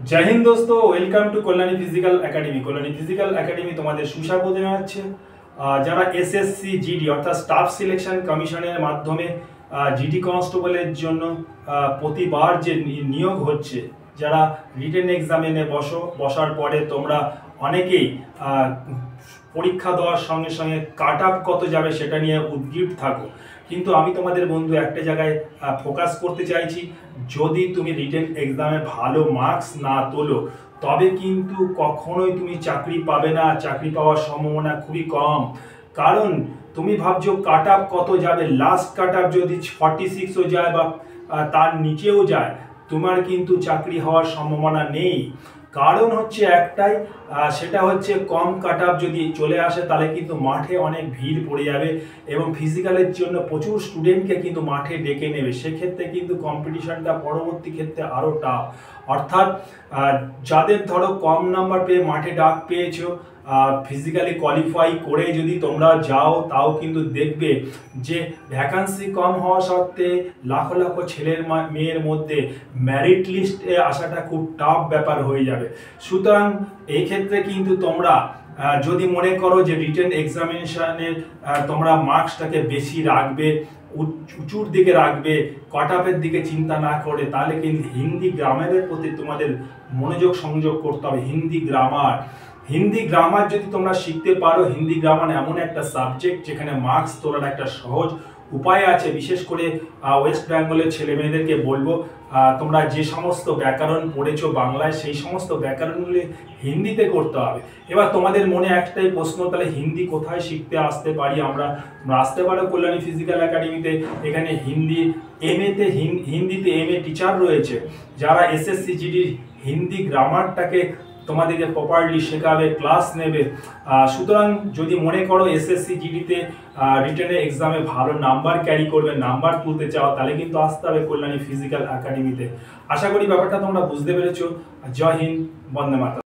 जय हिंद दोस्तों, welcome to Kalyani physical academy. Kalyani physical academy तुम्हारे सुस्वागत জানাচ্ছে। যারা এসএসসি জিডি অর্থাৎ স্টাফ সিলেকশন কমিশনের মাধ্যমে জিডি কনস্টেবলের জন্য প্রতিবার যে নিয়োগ হচ্ছে, যারা রিটেন এক্সামে বসার পরে তোমরা অনেকেই পরীক্ষা দেওয়ার সঙ্গে সঙ্গে কাট আপ কত যাবে সেটা নিয়ে উদ্গ্রীব থাকো, কিন্তু আমি তোমাদের বন্ধু একটা জায়গায় ফোকাস করতে চাইছি। যদি তুমি রিটেন এক্সামে ভালো মার্কস না তোলো তবে কিন্তু কখনোই তুমি চাকরি পাবে না। চাকরি পাওয়ার সম্ভাবনা খুবই কম, কারণ তুমি ভাবছো কাট আপ কত যাবে। লাস্ট কাট আপ যদি 46ও যায় বা তার নিচেও যায়, তোমার কিন্তু চাকরি হওয়ার সম্ভাবনা নেই। কারণ হচ্ছে একটাই, সেটা হচ্ছে কম কাট আপ যদি চলে আসে তাহলে কিন্তু মাঠে অনেক ভিড় পড়ে যাবে এবং ফিজিক্যালের জন্য প্রচুর স্টুডেন্টকে কিন্তু মাঠে ডেকে নেবে। সেক্ষেত্রে কিন্তু কম্পিটিশনটা পরবর্তী ক্ষেত্রে আরও টাফ। অর্থাৎ যাদের ধরো কম নাম্বার পেয়ে মাঠে ডাক পেয়েছো, ফিজিক্যালি কোয়ালিফাই করে যদি তোমরা যাও, তাও কিন্তু দেখবে যে ভ্যাকান্সি কম হওয়া সত্ত্বে লাখো লাখো ছেলের মেয়ের মধ্যে মেরিট লিস্টে আসাটা খুব টাফ ব্যাপার হয়ে যাবে। সুতরাং এই ক্ষেত্রে কিন্তু তোমরা যদি মনে করো যে রিটেন এক্সামিনেশনের তোমরা মার্কসটাকে বেশি রাখবে, উঁচুর দিকে রাখবে, কাট আপের দিকে চিন্তা না করে, তাহলে কিন্তু হিন্দি গ্রামারের প্রতি তোমাদের মনোযোগ সংযোগ করতে হবে। হিন্দি গ্রামার যদি তোমরা শিখতে পারো, হিন্দি গ্রামার এমন একটা সাবজেক্ট যেখানে মার্কস তোলার একটা সহজ উপায় আছে। বিশেষ করে ওয়েস্ট বেঙ্গলের ছেলে মেয়েদেরকে বলবো, তোমরা যে সমস্ত ব্যাকরণ পড়েছো বাংলায়, সেই সমস্ত ব্যাকরণগুলি হিন্দিতে করতে হবে। এবার তোমাদের মনে একটাই প্রশ্ন, তাহলে হিন্দি কোথায় শিখতে আসতে পারি আমরা? তোমরা আসতে পারো কল্যাণী ফিজিক্যাল একাডেমিতে। এখানে হিন্দিতে এমএ টিচার রয়েছে, যারা এসএসসি জিডির হিন্দি গ্রামারটাকে তোমাদেরকে প্রপারলি শেখাবে, ক্লাস নেবে। সুতরাং যদি মনে করো এসএসসি জিডিতে রিটেন এক্সামে ভালো নাম্বার ক্যারি করবে, নাম্বার তুলতে চাও, তাহলে কিন্তু আসতে হবে কল্যাণী ফিজিক্যাল একাডেমিতে। আশা করি ব্যাপারটা তোমরা বুঝতে পেরেছো। জয় হিন্দ, বন্দে মাতরম।